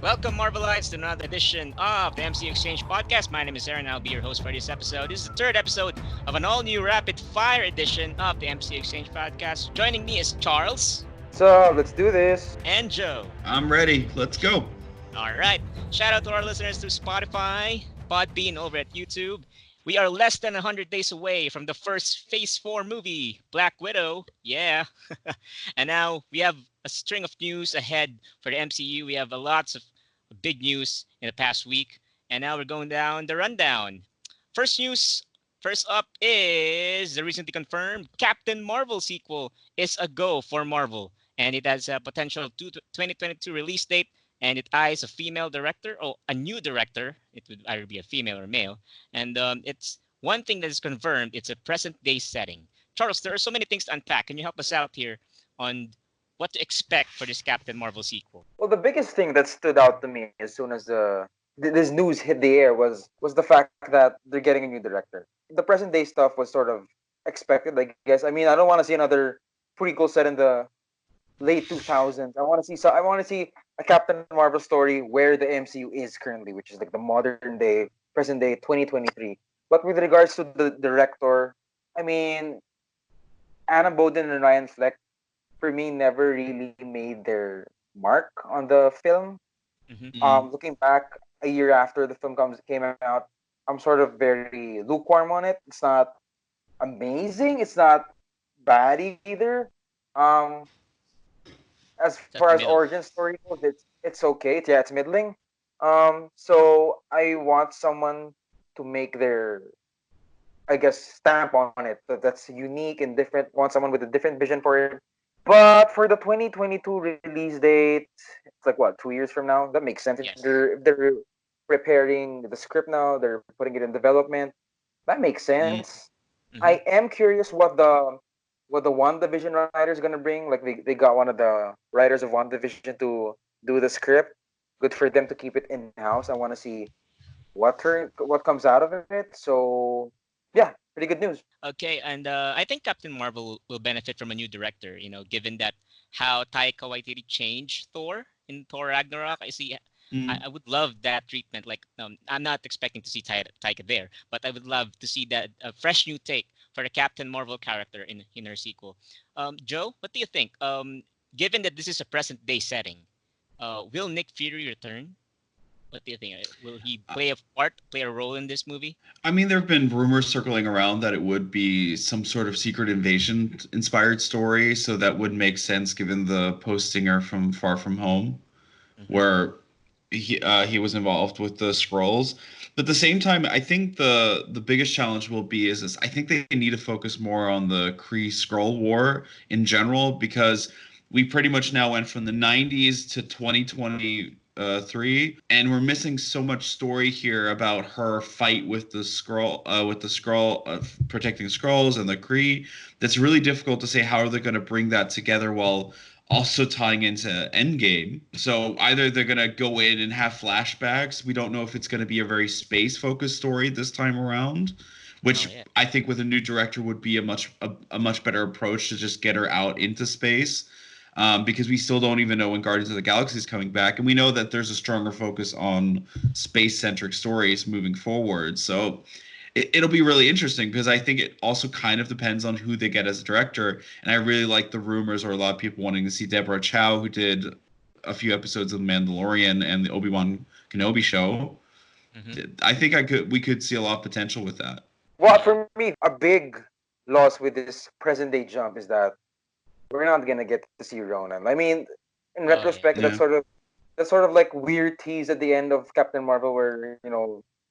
Welcome, Marvelites, to another edition of the MCUExchange podcast. My name is Aaron. I'll be your host for this episode. This is the third episode of an all-new rapid-fire edition of the MCUExchange podcast. Joining me is Charles So let's do this. and Joe. I'm ready. Let's go. All right. Shout out to our listeners through Spotify, Podbean, over at YouTube. We are less than 100 days away from the first Phase 4 movie, Black Widow. Yeah. And now we have a string of news ahead for the MCU. We have lots of big news in the past week. And now we're going down the rundown. First news, first up is the recently confirmed Captain Marvel sequel is a go for Marvel. And it has a potential 2022 release date. And it eyes a female director or a new director. It would either be a female or male. And it's one thing that is confirmed. It's a present day setting. Charles, there are so many things to unpack. Can you help us out here on what to expect for this Captain Marvel sequel? Well, the biggest thing that stood out to me as soon as this news hit the air was the fact that they're getting a new director. The present day stuff was sort of expected, I guess. I mean, I don't want to see another prequel set in the late 2000s. I want to see a Captain Marvel story where the MCU is currently, which is like the modern day, present day, 2023. But with regards to the director, I mean, Anna Boden and Ryan Fleck, for me, never really made their mark on the film. Mm-hmm. Looking back a year after the film came out, I'm sort of very lukewarm on it. It's not amazing. It's not bad either. Um, as It's at far the as middle. origin story goes, it's okay. It's middling. So I want someone to make their, I guess, stamp on it that's unique and different. Want someone with a different vision for it. But for the 2022 release date, it's like what, 2 years from now? That makes sense. Yes. If they're preparing the script now, they're putting it in development. That makes Mm. sense. Mm-hmm. I am curious what the One Division writer is gonna bring. Like they got one of the writers of One Division to do the script. Good for them to keep it in house. I want to see what comes out of it. So yeah, pretty good news. Okay, and I think Captain Marvel will benefit from a new director. Given that how Taika Waititi changed Thor in Thor Ragnarok. I see. I, Mm. I would love that treatment. Like, I'm not expecting to see Taika there, but I would love to see that a fresh new take for the Captain Marvel character in her sequel. Joe, what do you think? Given that this is a present day setting, will Nick Fury return? What do you think? Will he play a role in this movie? I mean, there have been rumors circling around that it would be some sort of secret invasion inspired story, so that would make sense given the post-stinger from Far From Home, Mm-hmm. where he was involved with the scrolls. But at the same time, I think the biggest challenge will be is this. I think they need to focus more on the Kree Skrull War in general because we pretty much now went from the 90s to 2023, and we're missing so much story here about her fight with the scroll protecting scrolls and the Kree. That's really difficult to say how they're going to bring that together while also tying into Endgame. So either they're gonna go in and have flashbacks. We don't know if it's gonna be a very space focused story this time around, Oh which yeah. I think with a new director would be a much better approach to just get her out into space. Because we still don't even know when Guardians of the Galaxy is coming back, and we know that there's a stronger focus on space-centric stories moving forward. So it'll be really interesting because I think it also kind of depends on who they get as a director. And I really like the rumors or a lot of people wanting to see Deborah Chow, who did a few episodes of The Mandalorian and the Obi-Wan Kenobi show. Mm-hmm. I think we could see a lot of potential with that. Well, for me, a big loss with this present day jump is that we're not gonna get to see Ronan. I mean, in Oh yeah. retrospect, Yeah. that's sort of like weird tease at the end of Captain Marvel, where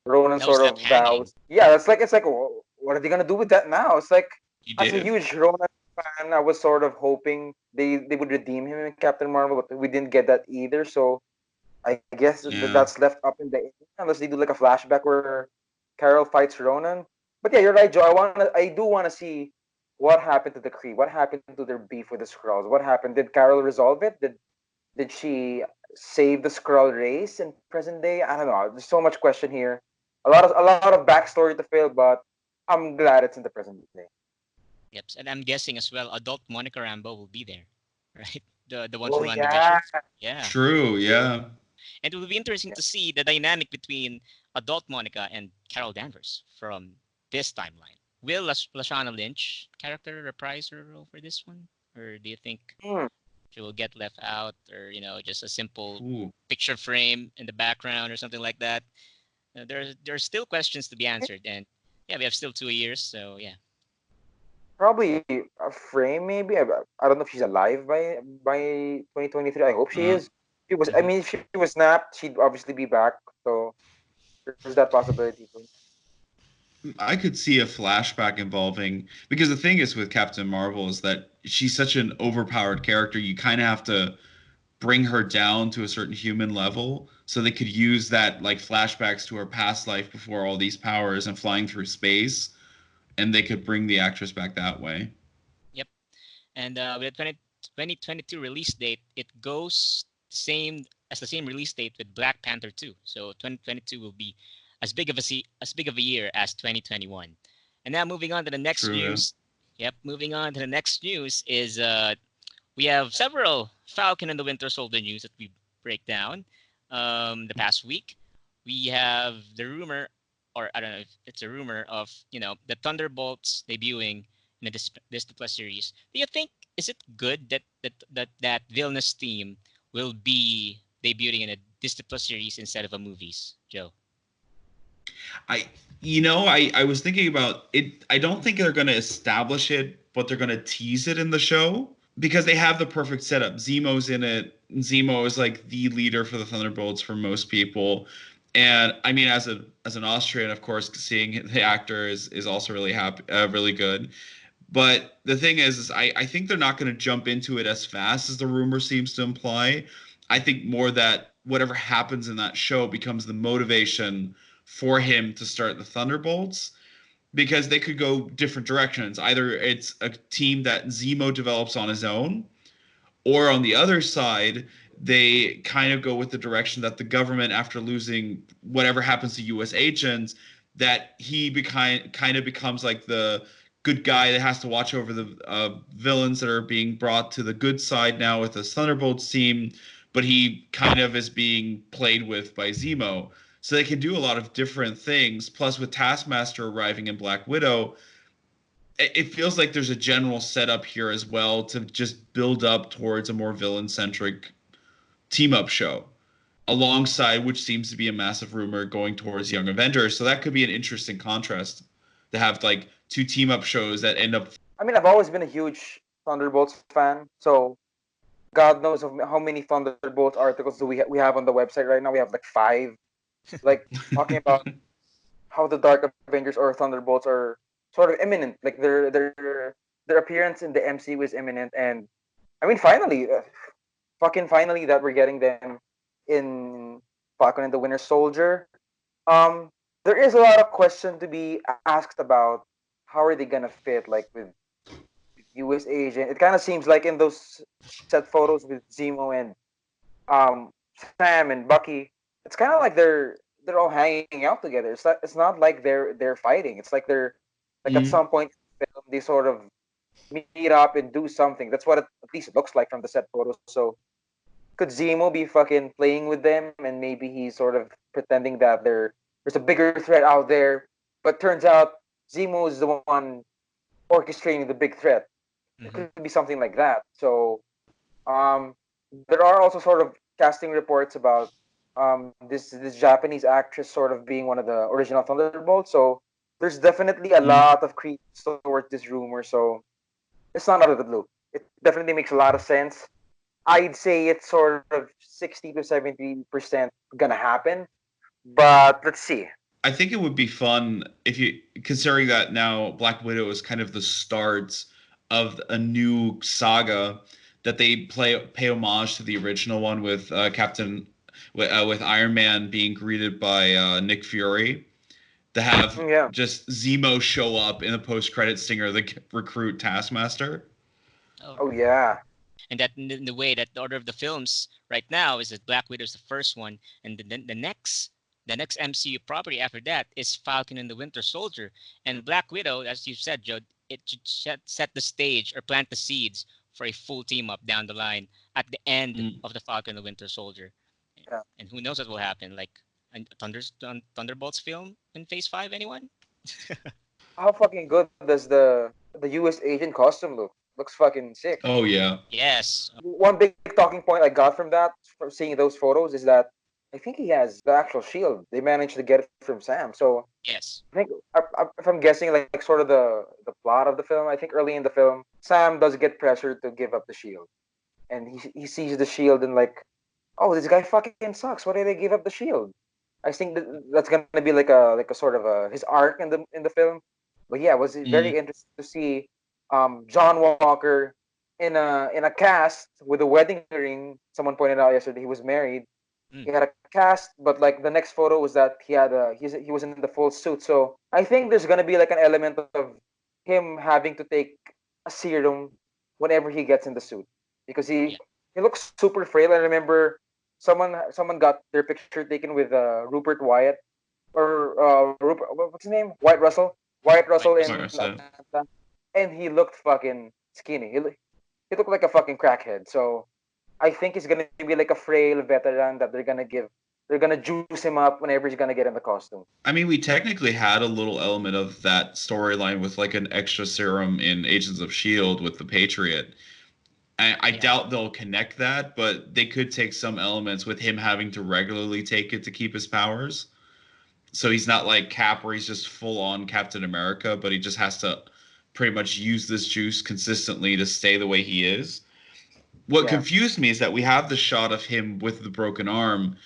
Ronan That was sort left of hanging. vows. Yeah, it's like what are they gonna do with that now? It's like You as a did. huge Ronan fan, I was sort of hoping they would redeem him in Captain Marvel, but we didn't get that either. So I guess Yeah. that's left up in the air unless they do like a flashback where Carol fights Ronan. But yeah, you're right, Joe. I do wanna see what happened to the Kree. What happened to their beef with the Skrulls? What happened? Did Carol resolve it? Did she save the Skrull race in present day? I don't know. There's so much question here. A lot of backstory to fill, but I'm glad it's in the present day. Yep. And I'm guessing as well, adult Monica Rambeau will be there, right? The one Oh from One yeah, Division. Yeah. True. Yeah. And it will be interesting to see the dynamic between adult Monica and Carol Danvers from this timeline. Will Lashana Lynch character reprise her role for this one? Or do you think Hmm. she will get left out, or just a simple Ooh. picture frame in the background or something like that? There's still questions to be answered, and yeah, we have still 2 years, so yeah. Probably a frame, maybe. I don't know if she's alive by 2023. I hope she Uh, is. She was. I Hmm. mean, if she was snapped, she'd obviously be back. So there's that possibility too. I could see a flashback involving, because the thing is with Captain Marvel is that she's such an overpowered character. You kind of have to bring her down to a certain human level, so they could use that like flashbacks to her past life before all these powers and flying through space, and they could bring the actress back that way. Yep. And with the 2022 release date, it goes same as the same release date with Black Panther 2. So 2022 will be as big of a year as 2021. And now moving on to the next True. Yeah. news. Yep, moving on to the next news is we have several Falcon and the Winter Soldier news that we break down the past week. We have the rumor, or I don't know if it's a rumor of the Thunderbolts debuting in the Disney Plus series. Do you think is it good that villainous team will be debuting in a Disney Plus series instead of a movies, Joe? I I was thinking about it. I don't think they're going to establish it, but they're going to tease it in the show because they have the perfect setup. Zemo's in it. Zemo is like the leader for the Thunderbolts for most people. And I mean, as an Austrian, of course, seeing the actor is also really happy, really good. But the thing is I think they're not going to jump into it as fast as the rumor seems to imply. I think more that whatever happens in that show becomes the motivation for him to start the Thunderbolts, because they could go different directions. Either it's a team that Zemo develops on his own, or on the other side, they kind of go with the direction that the government, after losing whatever happens to U.S. agents, that he kind of becomes like the good guy that has to watch over the villains that are being brought to the good side now with the Thunderbolts team, but he kind of is being played with by Zemo. So they can do a lot of different things. Plus, with Taskmaster arriving in Black Widow, it feels like there's a general setup here as well to just build up towards a more villain centric team up show, alongside which seems to be a massive rumor going towards Young Avengers. So that could be an interesting contrast to have like two team up shows that end up. I mean, I've always been a huge Thunderbolts fan. So God knows how many Thunderbolts articles do we have on the website right now. We have like 5, like talking about how the Dark Avengers or Thunderbolts are sort of imminent. Like their appearance in the MCU is imminent, and I mean, finally, fucking finally, that we're getting them in Falcon and the Winter Soldier. Um, there is a lot of question to be asked about how are they gonna fit, like with U.S. agent. It kind of seems like in those set photos with Zemo and Sam and Bucky, it's kind of like they're all hanging out together. It's not like they're fighting. It's like they're like at Mm, some point in the film, they sort of meet up and do something. That's what at least it looks like from the set photos. So could Zemo be fucking playing with them, and maybe he's sort of pretending that there's a bigger threat out there, but turns out Zemo is the one orchestrating the big threat. It Hmm. could be something like that. So um, there are also sort of casting reports about this Japanese actress sort of being one of the original Thunderbolts. So there's definitely a mm. lot of credence towards this rumor. So it's not out of the blue. It definitely makes a lot of sense. I'd say it's sort of 60 to 70% gonna happen, but let's see. I think it would be fun if you, considering that now Black Widow is kind of the start of a new saga, that they pay homage to the original one with with Iron Man being greeted by Nick Fury, to have Yeah. just Zemo show up in the post credit stinger, the recruit Taskmaster. Oh, Oh yeah. and that in the way that the order of the films right now is that Black Widow is the first one, and the next MCU property after that is Falcon and the Winter Soldier. And Black Widow, as you said, Joe, it should set the stage or plant the seeds for a full team up down the line at the end Mm. of the Falcon and the Winter Soldier. Yeah. and who knows what will happen? Like a Thunderbolts film in Phase 5. Anyone? How fucking good does the U.S. agent costume look? Looks fucking sick. Oh yeah. Yes. One big talking point I got from that, from seeing those photos, is that I think he has the actual shield. They managed to get it from Sam. So Yes. I think, if I'm guessing, like sort of the plot of the film, I think early in the film, Sam does get pressured to give up the shield, and he sees the shield and like, oh, this guy fucking sucks. Why did they give up the shield? I think that's gonna be like a sort of a his arc in the film. But yeah, it was Mm. very interesting to see John Walker in a cast with a wedding ring. Someone pointed out yesterday he was married. He Mm, had a cast, but like the next photo was that he was in the full suit. So I think there's gonna be like an element of him having to take a serum whenever he gets in the suit because yeah. he looks super frail. I remember someone got their picture taken with Rupert Wyatt or Rupert, what's his name? Wyatt White Russell Russell. in Alright, so Atlanta, and he looked fucking skinny. He looked like a fucking crackhead. So I think he's gonna be like a frail veteran that they're gonna juice him up whenever he's gonna get in the costume. I mean, we technically had a little element of that storyline with like an extra serum in Agents of Shield with the Patriot. I Yeah. doubt they'll connect that, but they could take some elements with him having to regularly take it to keep his powers. So he's not like Cap, where he's just full on Captain America, but he just has to pretty much use this juice consistently to stay the way he is. What Yeah. confused me is that we have the shot of him with the broken arm,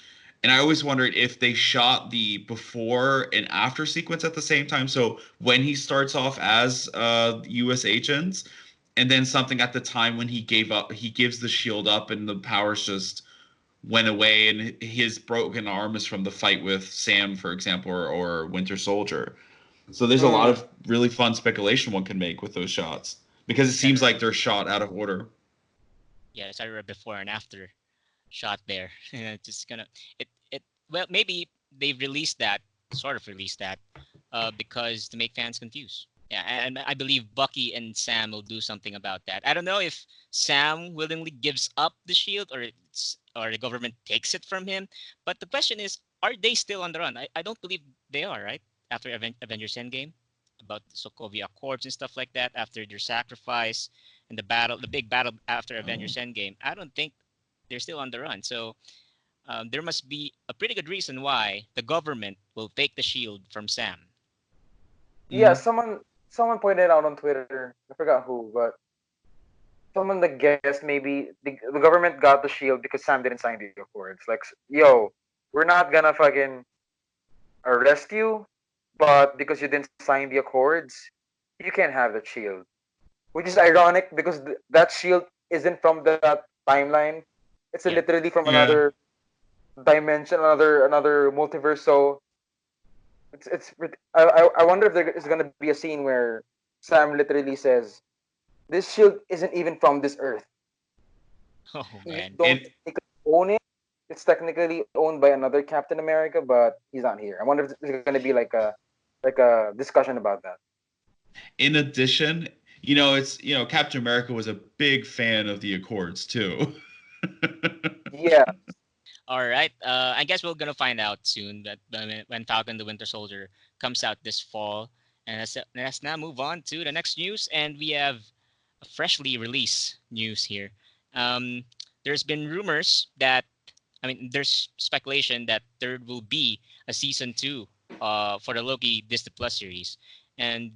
and I always wondered if they shot the before and after sequence at the same time. So when he starts off as U.S. agent, and then something at the time when he gives the shield up, and the powers just went away, and his broken arm is from the fight with Sam, for example, or Winter Soldier. So there's a lot Mm. of really fun speculation one can make with those shots because it seems Etc. like they're shot out of order. Yeah, it's either a before and after shot there. And it's just gonna it well maybe they've released that sort of released that because to make fans confused. Yeah, and I believe Bucky and Sam will do something about that. I don't know if Sam willingly gives up the shield or the government takes it from him. But the question is, are they still on the run? I don't believe they are, right? After Avengers Endgame, about the Sokovia Accords and stuff like that, after their sacrifice and the big battle after Avengers Endgame, I don't think they're still on the run. So there must be a pretty good reason why the government will take the shield from Sam. Yeah, Mm. someone pointed out on Twitter. I forgot who, but someone that guessed maybe the government got the shield because Sam didn't sign the accords. Like, yo, we're not gonna fucking arrest you, but because you didn't sign the accords, you can't have that shield. Which is ironic because that shield isn't from that timeline. It's Yeah. literally from Yeah. another dimension, another multiverse. So I wonder if there is gonna be a scene where Sam literally says, "This shield isn't even from this Earth. Oh You man. don't And technically own it. It's technically owned by another Captain America, but he's not here." I wonder if there's gonna be like a discussion about that. in addition, Captain America was a big fan of the Accords too. Yeah, All right. I guess we're gonna find out soon that when Falcon the Winter Soldier comes out this fall. And let's now move on to the next news, and we have a freshly released news here. Um, there's been rumors that there's speculation that there will be a season two for the Loki Disney Plus series, and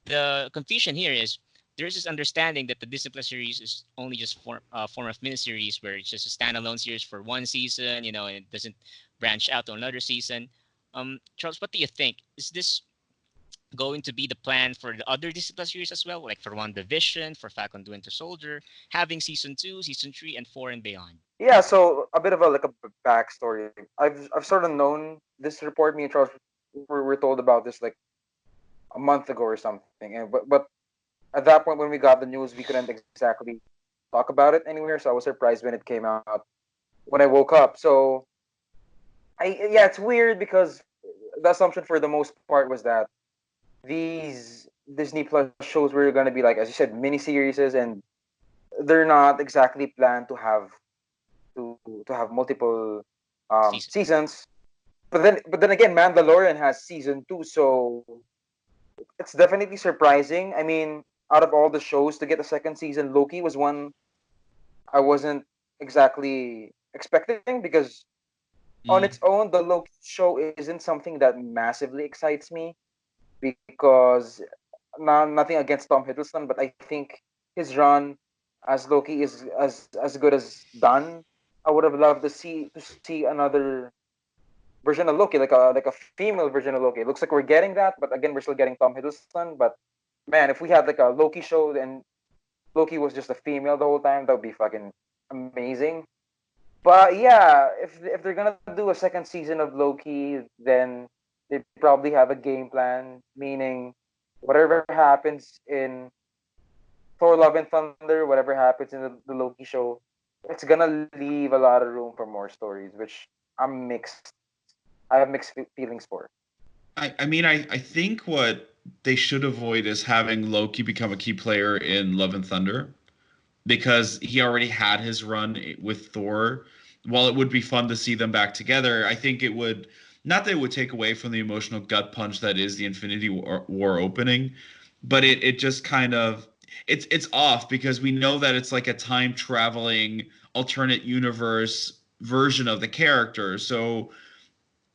the confusion here is there's this understanding that the Disney Plus series is only just form of miniseries where it's just a standalone series for one season, and it doesn't branch out to another season. Charles, what do you think? Is this going to be the plan for the other Disney Plus series as well, like for WandaVision, for Falcon and Winter Soldier, having season two, season three, and four and beyond? yeah. So a bit of a backstory. I've sort of known this report. Me and Charles were told about this like a month ago or something. And but at that point when we got the news, we couldn't exactly talk about it anywhere. So I was surprised when it came out when I woke up. So yeah, it's weird because the assumption for the most part was that these Disney Plus shows were gonna be like, as you said, mini series, and they're not exactly planned to have multiple Season. seasons. But then again, Mandalorian has season 2, so it's definitely surprising. I mean, out of all the shows to get a second season, Loki was one I wasn't exactly expecting because on its Mm. own, the Loki show isn't something that massively excites me because nothing against Tom Hiddleston, but I think his run as Loki is as good as done. I would have loved to see another version of Loki, like a female version of Loki. It looks like we're getting that, but again, we're still getting Tom Hiddleston. But man, if we had like a Loki show and Loki was just a female the whole time, that would be fucking amazing. But yeah, if they're gonna do a second season of Loki, then they probably have a game plan, meaning whatever happens in Thor: Love and Thunder, whatever happens in the Loki show, it's gonna leave a lot of room for more stories, which I'm mixed. I have mixed feelings for. I think what they should avoid is having Loki become a key player in Love and Thunder because he already had his run with Thor. While it would be fun to see them back together, I think it would not that it would take away from the emotional gut punch that is the Infinity War opening, but it just kind of it's off because we know that it's like a time traveling alternate universe version of the character. So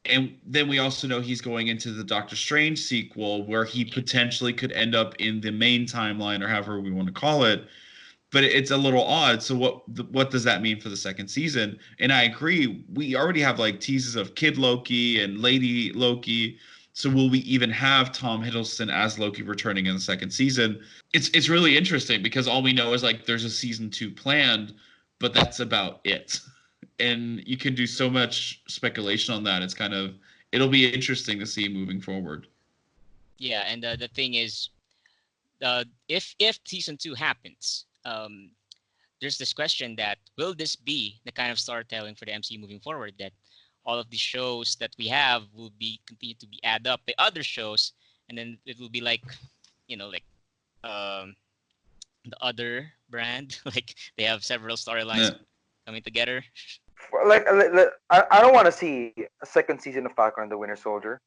and then we also know he's going into the Doctor Strange sequel where he potentially could end up in the main timeline or however we want to call it, but it's a little odd. So what does that mean for the second season? And I agree, we already have like teases of Kid Loki and Lady Loki. So will we even have Tom Hiddleston as Loki returning in the second season? It's really interesting because all we know is like there's a season 2 planned, but that's about it. And you can do so much speculation on that. It's kind of it'll be interesting to see moving forward. Yeah, and the thing is, if season 2 happens, there's this question that will this be the kind of storytelling for the MCU moving forward, that all of the shows that we have will be continue to be add up by other shows, and then it will be like, like um, the other brand, like they have several storylines Yeah. coming together. I don't want to see a second season of Falcon and the Winter Soldier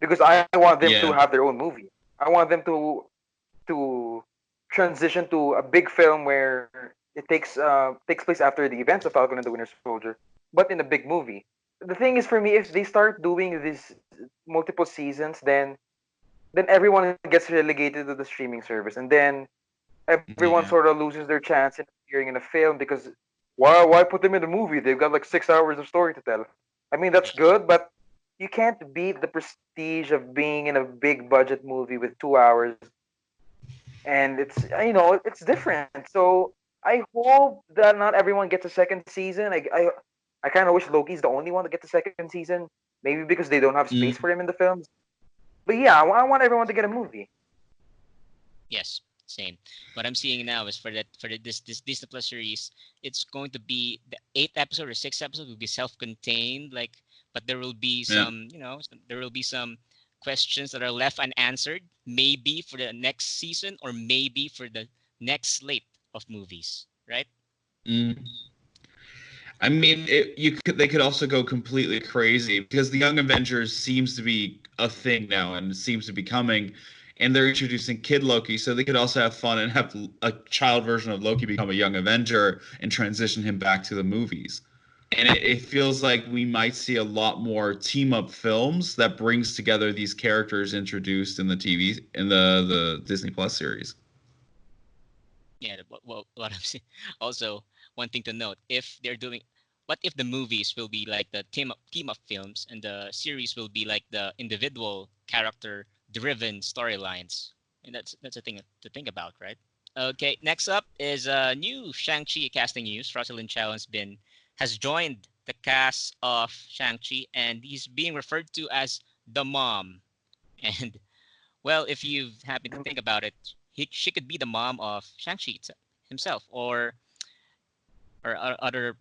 because I want them to Yeah. have their own movie. I want them to transition to a big film where it takes place after the events of Falcon and the Winter Soldier, but in a big movie. The thing is, for me, if they start doing these multiple seasons, then everyone gets relegated to the streaming service, and then everyone Yeah. sort of loses their chance in appearing in a film because why put them in a movie? They've got like 6 hours of story to tell. I mean, that's good, but you can't beat the prestige of being in a big budget movie with 2 hours, and it's different. So I hope that not everyone gets a second season. I kind of wish Loki's the only one to get the second season, maybe because they don't have space Mm. for him in the films. But yeah, I want everyone to get a movie. Yes, same. What I'm seeing now is this Disney Plus series, it's going to be the 8th episode or 6th episode will be self-contained, like, but there will be Yeah. there will be some questions that are left unanswered, maybe for the next season or maybe for the next slate of movies, right? Mm. I mean, they could also go completely crazy because the Young Avengers seems to be a thing now and it seems to be coming, and they're introducing Kid Loki, so they could also have fun and have a child version of Loki become a Young Avenger and transition him back to the movies. And it feels like we might see a lot more team up films that brings together these characters introduced in the TV in the Disney Plus series. Yeah, what I'm saying. Also, one thing to note: if they're doing, what if the movies will be like the team up films, and the series will be like the individual character driven storylines? And that's a thing to think about, right? Okay, next up is new Shang-Chi casting news. Rosalind Chow has joined the cast of Shang-Chi, and he's being referred to as the mom. And well, if you happen to think about it, she could be the mom of Shang-Chi himself, or other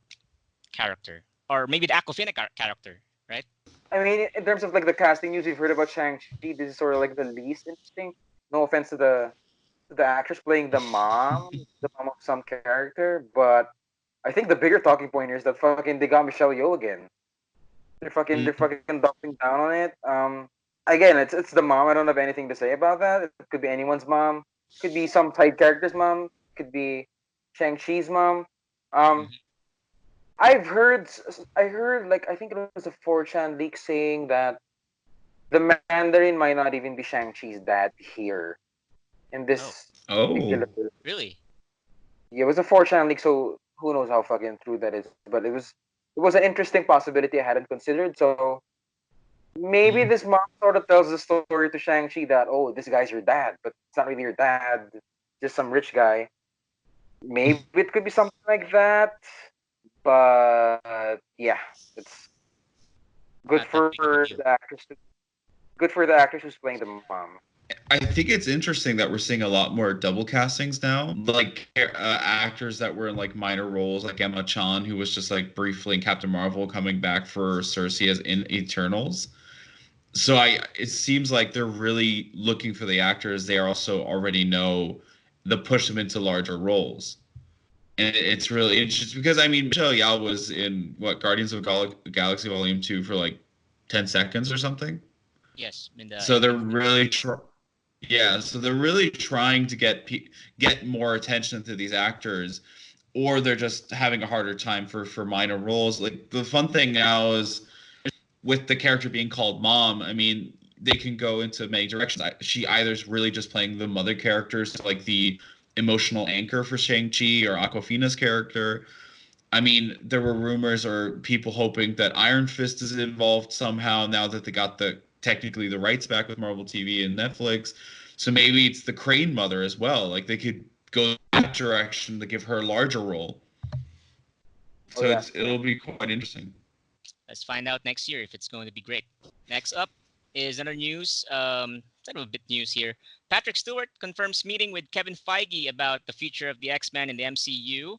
character, or maybe the Aquafina character, right? I mean, in terms of like the casting news we've heard about Shang-Chi, this is sort of like the least interesting. No offense to the actress playing the mom of some character, but I think the bigger talking point here is that fucking they got Michelle Yeoh again. They're fucking doubling down on it. Again, it's the mom. I don't have anything to say about that. It could be anyone's mom. Could be some side character's mom. Could be Shang-Chi's mom. Um, Mhm. I heard like I think it was a 4chan leak saying that the Mandarin might not even be Shang-Chi's dad here in Oh, this particular. Oh. really? Yeah, it was a 4chan leak, so who knows how fucking true that is. But it was an interesting possibility I hadn't considered. So maybe Mm. this mom sort of tells the story to Shang-Chi that, oh, this guy's your dad, but it's not really your dad, just some rich guy. Maybe it could be something like that. But yeah, it's good Not that for big of a deal. the actress. Good for the actress who's playing the mom. I think it's interesting that we're seeing a lot more double castings now, like actors that were in like minor roles, like Emma Chan, who was just like briefly in Captain Marvel, coming back for Cersei as in Eternals. So it seems like they're really looking for the actors they also already know, to push them into larger roles. And it's really interesting because I mean Michelle Yeoh was in what Guardians of Galaxy Volume 2 for like 10 seconds or something. Yes, in the So they're ending really sequence. yeah, so they're really trying to get more attention to these actors, or they're just having a harder time for minor roles. Like the fun thing now is with the character being called mom. I mean, they can go into many directions. She either is really just playing the mother characters, like the emotional anchor for Shang-Chi or Aquafina's character. I mean, there were rumors or people hoping that Iron Fist is involved somehow now that they got the technically the rights back with Marvel TV and Netflix. So maybe it's the Crane mother as well. Like they could go that direction to give her a larger role. Oh So yeah. it'll be quite interesting. Let's find out next year if it's going to be great. Next up is another news. Kind of a bit news here. Patrick Stewart confirms meeting with Kevin Feige about the future of the X-Men in the MCU.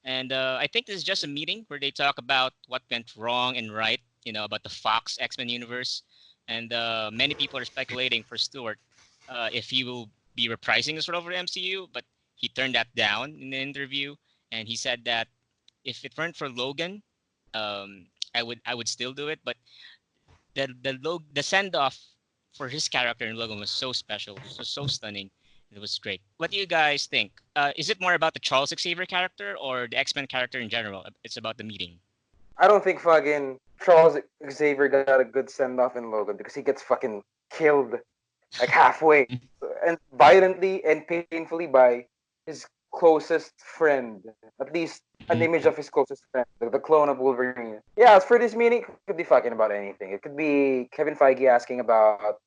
And I think this is just a meeting where they talk about what went wrong and right, about the Fox X-Men universe. And many people are speculating for Stewart if he will be reprising his role for the MCU, but he turned that down in the interview. And he said that if it weren't for Logan, I would still do it. But the send off for his character in Logan was so special, so stunning. It was great. What do you guys think? Is it more about the Charles Xavier character or the X Men character in general? It's about the meeting. I don't think fucking Charles Xavier got a good send off in Logan because he gets fucking killed like halfway and violently and painfully by his closest friend. At least an image of his closest friend, the clone of Wolverine. Yeah, as for this meeting, it could be fucking about anything. It could be Kevin Feige asking about,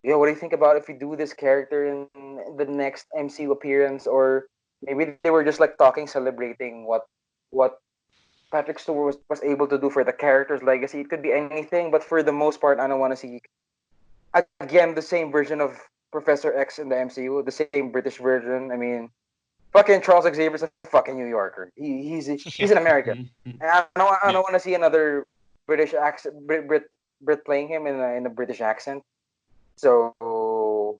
yo, what do you think about if we do this character in the next MCU appearance? Or maybe they were just like talking, celebrating what Patrick Stewart was able to do for the character's legacy. It could be anything, but for the most part, I don't want to see again the same version of Professor X in the MCU, the same British version. I mean, fucking Charles Xavier's a fucking New Yorker. He's Yeah. an American. And I don't want to see another British accent Brit playing him in a British accent. So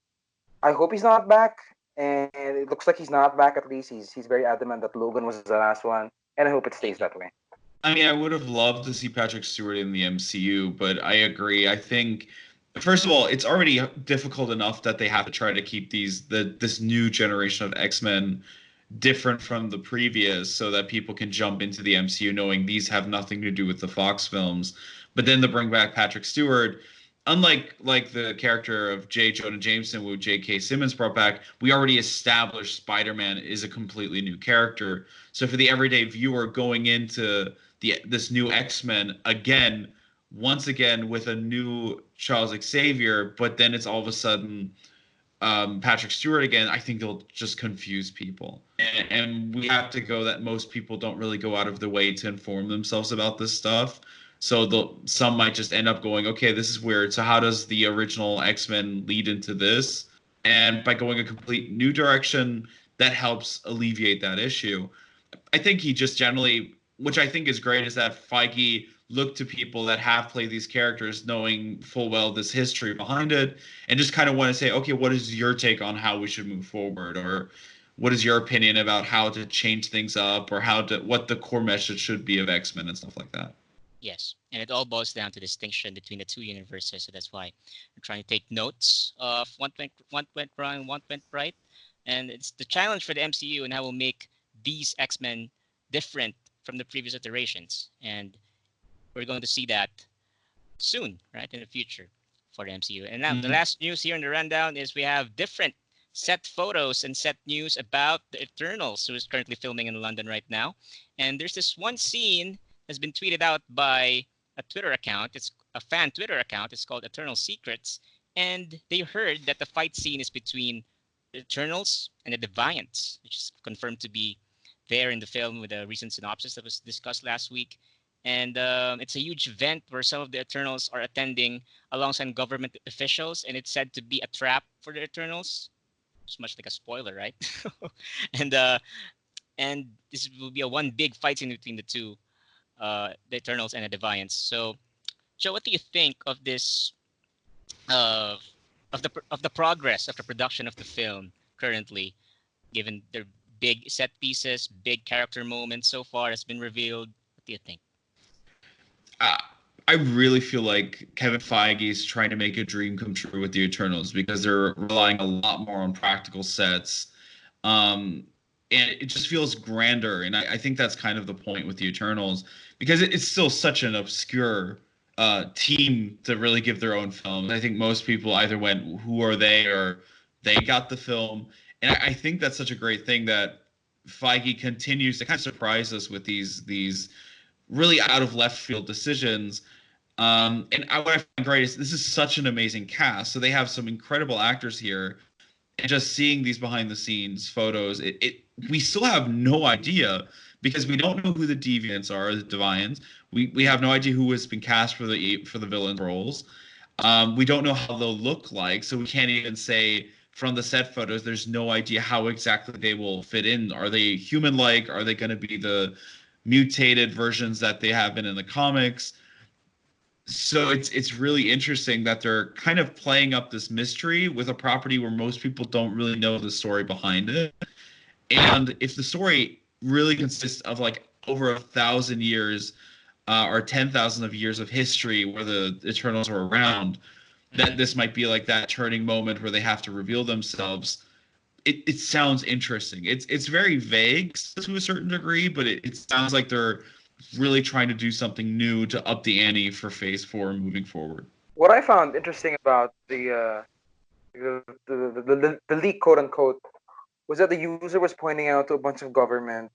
I hope he's not back. And it looks like he's not back. At least he's very adamant that Logan was the last one, and I hope it stays that way. I mean, I would have loved to see Patrick Stewart in the MCU, but I agree. I think first of all, it's already difficult enough that they have to try to keep this new generation of X-Men different from the previous so that people can jump into the MCU knowing these have nothing to do with the Fox films. But then to bring back Patrick Stewart, unlike like the character of J. Jonah Jameson, who J.K. Simmons brought back, we already established Spider-Man is a completely new character. So for the everyday viewer going into this new X-Men again, once again with a new Charles Xavier, but then it's all of a sudden Patrick Stewart again, I think they'll just confuse people. And we have to go that most people don't really go out of the way to inform themselves about this stuff. So some might just end up going, okay, this is weird. So how does the original X-Men lead into this? And by going a complete new direction, that helps alleviate that issue. I think he just generally, which I think is great, is that Feige looked to people that have played these characters, knowing full well this history behind it, and just kind of want to say, okay, what is your take on how we should move forward, or what is your opinion about how to change things up, or what the core message should be of X-Men and stuff like that. Yes, and it all boils down to distinction between the two universes. So that's why I'm trying to take notes of what went wrong, what went right, and it's the challenge for the MCU and how we'll make these X-Men different from the previous iterations. And we're going to see that soon, right, in the future for the MCU. And now the Mhm. last news here in the rundown is we have different set photos and set news about the Eternals, who is currently filming in London right now. And there's this one scene that's been tweeted out by a Twitter account. It's a fan Twitter account. It's called Eternal Secrets. And they heard that the fight scene is between the Eternals and the Deviants, which is confirmed to be there in the film with a recent synopsis that was discussed last week. And it's a huge event where some of the Eternals are attending alongside government officials, and it's said to be a trap for the Eternals. It's much like a spoiler, right? and uh, and this will be a one big fight scene between the two, the Eternals and the Deviants. So, Joe, what do you think of this? Uh, of the progress of the production of the film currently, given their big set pieces, big character moments so far has been revealed. What do you think? I I really feel like Kevin Feige is trying to make a dream come true with the Eternals because they're relying a lot more on practical sets. Um, and it just feels grander. And I think that's kind of the point with the Eternals because it's still such an obscure team to really give their own film. I think most people either went, "Who are they?" or they got the film. And I think that's such a great thing that Feige continues to kind of surprise us with these really out of left field decisions. What I find great is this is such an amazing cast. So they have some incredible actors here, and just seeing these behind the scenes photos, it we still have no idea because we don't know who the deviants are, the Deviants. We have no idea who has been cast for the villain roles. We don't know how they'll look like, so we can't even say from the set photos. There's no idea how exactly they will fit in. Are they human-like? Are they going to be the mutated versions that they have been in the comics? So it's really interesting that they're kind of playing up this mystery with a property where most people don't really know the story behind it. And if the story really consists of like over 1,000 years or 10,000 of years of history where the Eternals are around, that Mm-hmm. this might be like that turning moment where they have to reveal themselves. It sounds interesting. It's very vague to a certain degree, but it sounds like they're really trying to do something new to up the ante for Phase 4 moving forward. What I found interesting about the leak, quote unquote, was that the user was pointing out to a bunch of government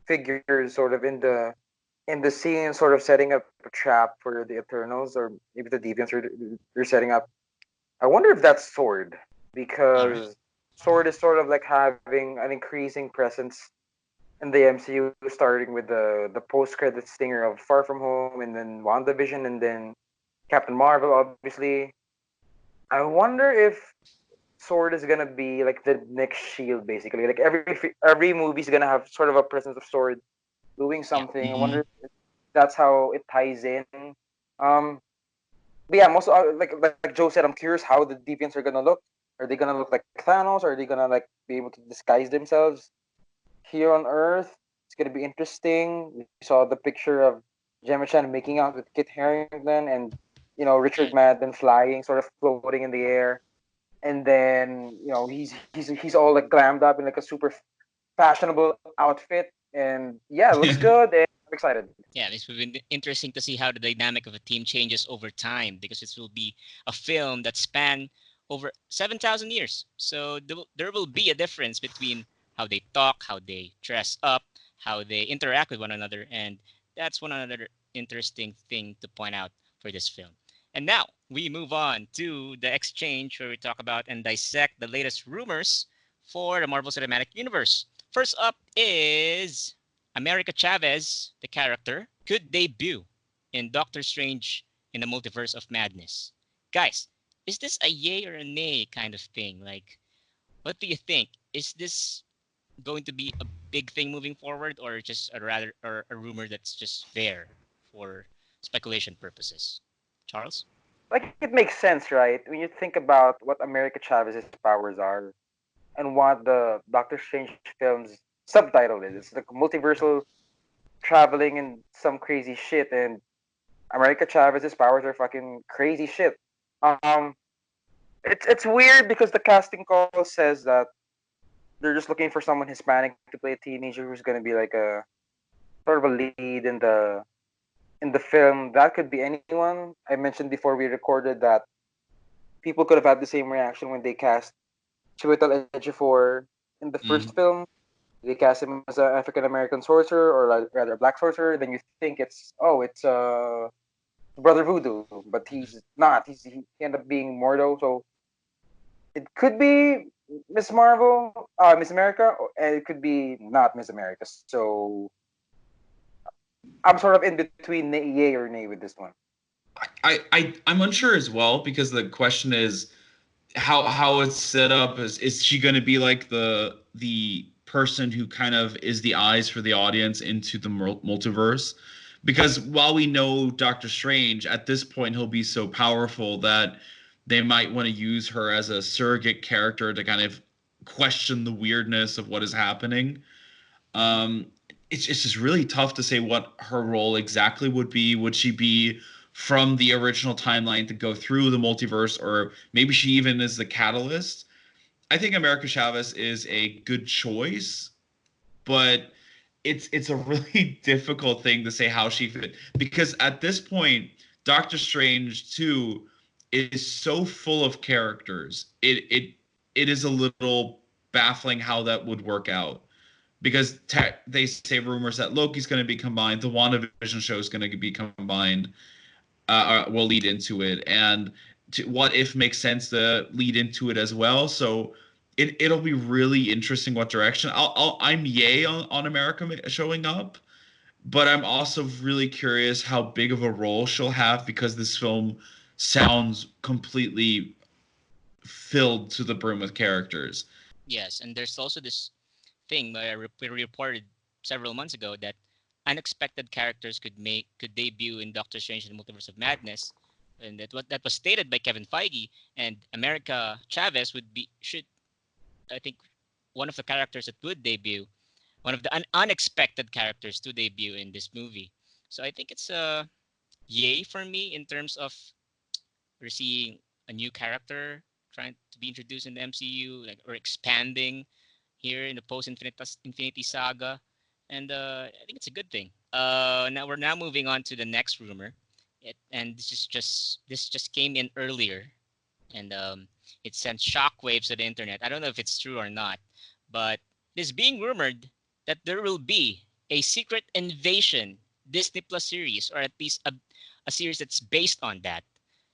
figures, sort of in the scene, sort of setting up a trap for the Eternals or maybe the Deviants are setting up. I wonder if that's Sword, All right. because Sword is sort of like having an increasing presence in the MCU, starting with the post credit stinger of Far From Home, and then WandaVision, and then Captain Marvel, obviously. I wonder if Sword is gonna be like the next Shield, basically. Like every movie's gonna have sort of a presence of Sword doing Yeah. something. I Mm-hmm. wonder if that's how it ties in. Um, but yeah, most like Joe said, I'm curious how the deviants are gonna look. Are they gonna look like Thanos? Are they gonna like be able to disguise themselves here on Earth? It's gonna be interesting. We saw the picture of Gemma Chan making out with Kit Harington, and Richard Mm. Madden flying, sort of floating in the air, and then he's all like glammed up in like a super fashionable outfit, and yeah, it looks good, and I'm excited. Yeah, this will be interesting to see how the dynamic of a team changes over time because this will be a film that span over 7,000 years. So there will be a difference between how they talk, how they dress up, how they interact with one another, and that's one another interesting thing to point out for this film. And now we move on to the exchange where we talk about and dissect the latest rumors for the Marvel Cinematic Universe. First up is America Chavez, the character, could debut in Doctor Strange in the Multiverse of Madness. Guys, is this a yay or a nay kind of thing? Like, what do you think? Is this going to be a big thing moving forward, or just a rather or a rumor that's just there for speculation purposes? Charles? Like it makes sense, right? When you think about what America Chavez's powers are and what the Doctor Strange film's subtitle is. It's like multiversal traveling and some crazy shit, and America Chavez's powers are fucking crazy shit. Um, it's weird because the casting call says that they're just looking for someone Hispanic to play a teenager who's gonna be like a sort of a lead in the film. That could be anyone. I mentioned before we recorded that people could have had the same reaction when they cast Chiwetel Ejiofor in the first Mm. film. They cast him as an African American sorcerer, or like, rather a black sorcerer. Then you think it's Brother Voodoo, but he's not. He ended up being Mordo. So it could be Miss Marvel, Miss America, and it could be not Miss America. So I'm sort of in between yay or nay with this one. I'm unsure as well because the question is how it's set up. Is she going to be like the person who kind of is the eyes for the audience into the multiverse? Because while we know Doctor Strange, at this point he'll be so powerful that they might want to use her as a surrogate character to kind of question the weirdness of what is happening. Um, it's just really tough to say what her role exactly would be. Would she be from the original timeline to go through the multiverse, or maybe she even is the catalyst? I think America Chavez is a good choice, but it's a really difficult thing to say how she fit because at this point, Doctor Strange 2 is so full of characters. It is a little baffling how that would work out because they say rumors that Loki's going to be combined, the WandaVision show is going to be combined, will lead into it, and what if makes sense to lead into it as well. So it'll be really interesting what direction. I'm yay on America showing up, but I'm also really curious how big of a role she'll have because this film sounds completely filled to the brim with characters. Yes, and there's also this thing where we reported several months ago that unexpected characters could debut in Doctor Strange and the Multiverse of Madness, and that was stated by Kevin Feige. And America Chavez should, I think, one of the characters that would debut, one of the unexpected characters to debut in this movie. So I think it's a yay for me in terms of we're seeing a new character trying to be introduced in the MCU, like, or expanding here in the post Infinity Saga, and I think it's a good thing. Now we're moving on to the next rumor, and this just came in earlier, and it sent shockwaves to the internet. I don't know if it's true or not, but it's being rumored that there will be a Secret Invasion Disney Plus series, or at least a series that's based on that.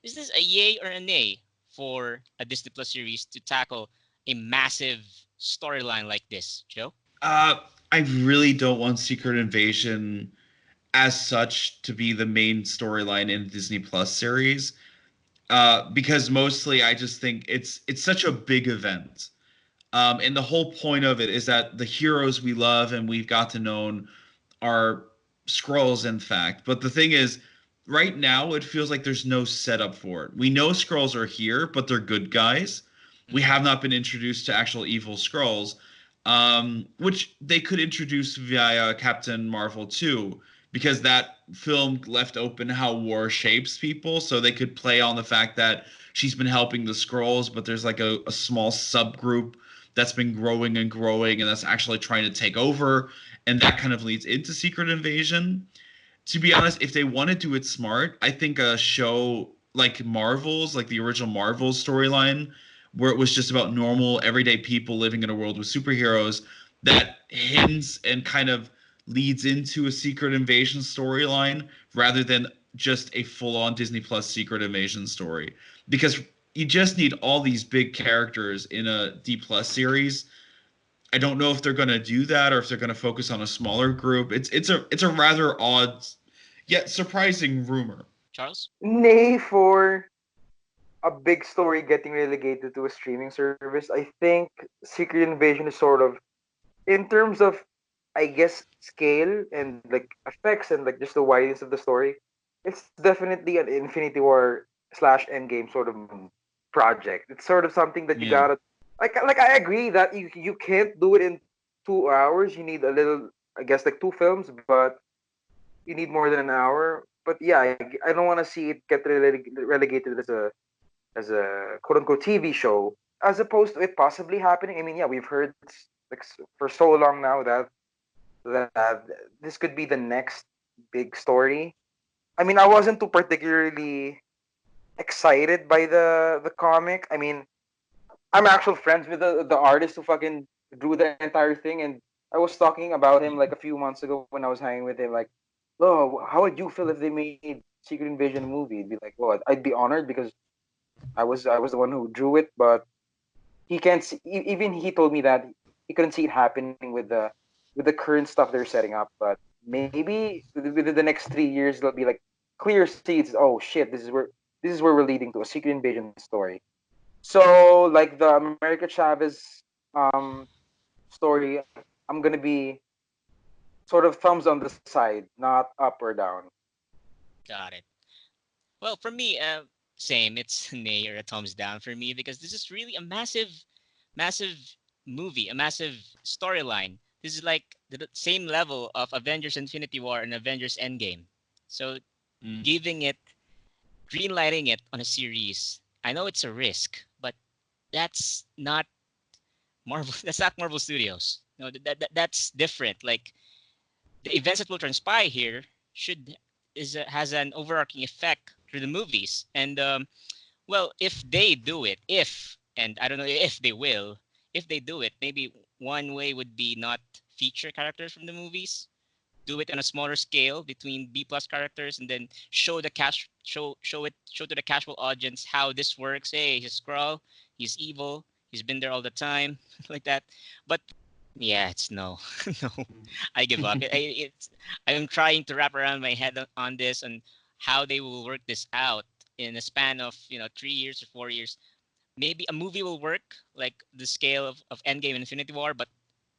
Is this a yay or a nay for a Disney Plus series to tackle a massive storyline like this, Joe? Uh, I really don't want Secret Invasion as such to be the main storyline in the Disney Plus series. Because mostly I just think it's such a big event. And the whole point of it is that the heroes we love and we've got to know are Skrulls, in fact. But the thing is, right now it feels like there's no setup for it. We know Skrulls are here, but they're good guys. We Mm-hmm. have not been introduced to actual evil Skrulls, which they could introduce via Captain Marvel 2, because that film left open how war shapes people, so they could play on the fact that she's been helping the Skrulls, but there's like a small subgroup that's been growing and growing, and that's actually trying to take over, and that kind of leads into Secret Invasion. To be honest, if they want to do it smart, I think a show like Marvel's, like the original Marvel's storyline, where it was just about normal, everyday people living in a world with superheroes, that hints and kind of leads into a Secret Invasion storyline rather than just a full-on Disney Plus Secret Invasion story. Because you just need all these big characters in a D Plus series. I don't know if they're going to do that or if they're going to focus on a smaller group. It's a rather odd yet surprising rumor. Charles? Nay for a big story getting relegated to a streaming service. I think Secret Invasion is sort of, in terms of, I guess, scale and like effects and like just the wideness of the story, it's definitely an Infinity War slash Endgame sort of project. It's sort of something that you Yeah. gotta like. I agree that you can't do it in 2 hours. You need a little, I guess, like two films, but you need more than an hour. But yeah, I don't want to see it get relegated as a quote unquote TV show, as opposed to it possibly happening. I mean, yeah, we've heard like for so long now that this could be the next big story. I mean, I wasn't too particularly excited by the comic. I mean, I'm actual friends with the artist who fucking drew the entire thing, and I was talking about him like a few months ago when I was hanging with him. Like, oh, how would you feel if they made Secret Invasion a movie? He'd be like, well, I'd be honored because I was the one who drew it, but he can't see, even he told me that he couldn't see it happening with the current stuff they're setting up. But maybe within the next 3 years there'll be like clear seeds. Oh shit, this is where we're leading to a Secret Invasion story. So like the America Chavez um story, I'm gonna be sort of thumbs on the side, not up or down. Got it. Well, for me, same. It's a nay or a thumbs down for me because this is really a massive, massive movie, a massive storyline. This is like the same level of Avengers Infinity War and Avengers Endgame. So Mm. giving it, green lighting it on a series, I know it's a risk, but that's not Marvel. That's not Marvel Studios. No, that's different. Like the events that will transpire here should has an overarching effect through the movies. And well, if they do it, if and I don't know if they will, if they do it, maybe one way would be not feature characters from the movies, do it on a smaller scale between B plus characters, and then show to the casual audience how this works. Hey, he's Skrull, he's evil, he's been there all the time, like that. But yeah, it's no, no. I give up. I'm trying to wrap around my head on this and how they will work this out in a span of 3 years or 4 years. Maybe a movie will work like the scale of Endgame and Infinity War, but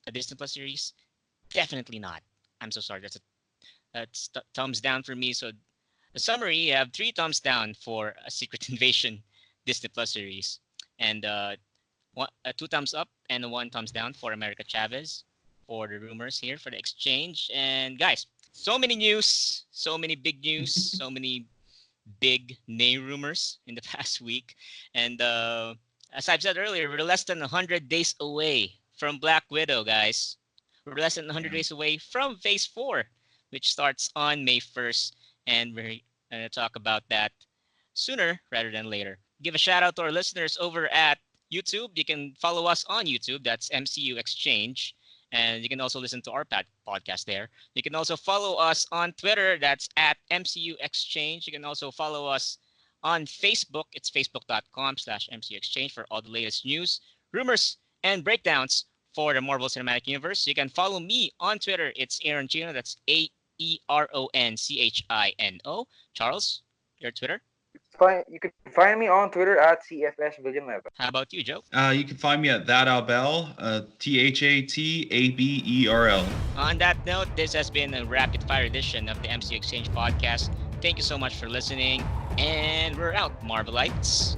a Disney Plus series, definitely not. I'm so sorry. That's thumbs down for me. So the summary, you have three thumbs down for a Secret Invasion Disney Plus series, and two thumbs up and one thumbs down for America Chavez for the rumors here for the exchange. And guys, so many news, so many big news, so many big nay rumors in the past week. And as I've said earlier, we're less than 100 days away from Black Widow, guys. We're less than 100 days away from Phase 4, which starts on May 1st. And we're going to talk about that sooner rather than later. Give a shout out to our listeners over at YouTube. You can follow us on YouTube. That's MCUExchange. And you can also listen to our podcast there. You can also follow us on Twitter. That's at MCUExchange. You can also follow us on Facebook. It's facebook.com/MCUExchange for all the latest news, rumors, and breakdowns for the Marvel Cinematic Universe. You can follow me on Twitter. It's Aaron Chino. That's AERONCHINO. Charles, your Twitter? You can find me on Twitter at CFS Villanueva. How about you, Joe? You can find me at thatalbel, THATABERL. On that note, this has been a rapid fire edition of the MC Exchange podcast. Thank you so much for listening, and we're out, Marvelites.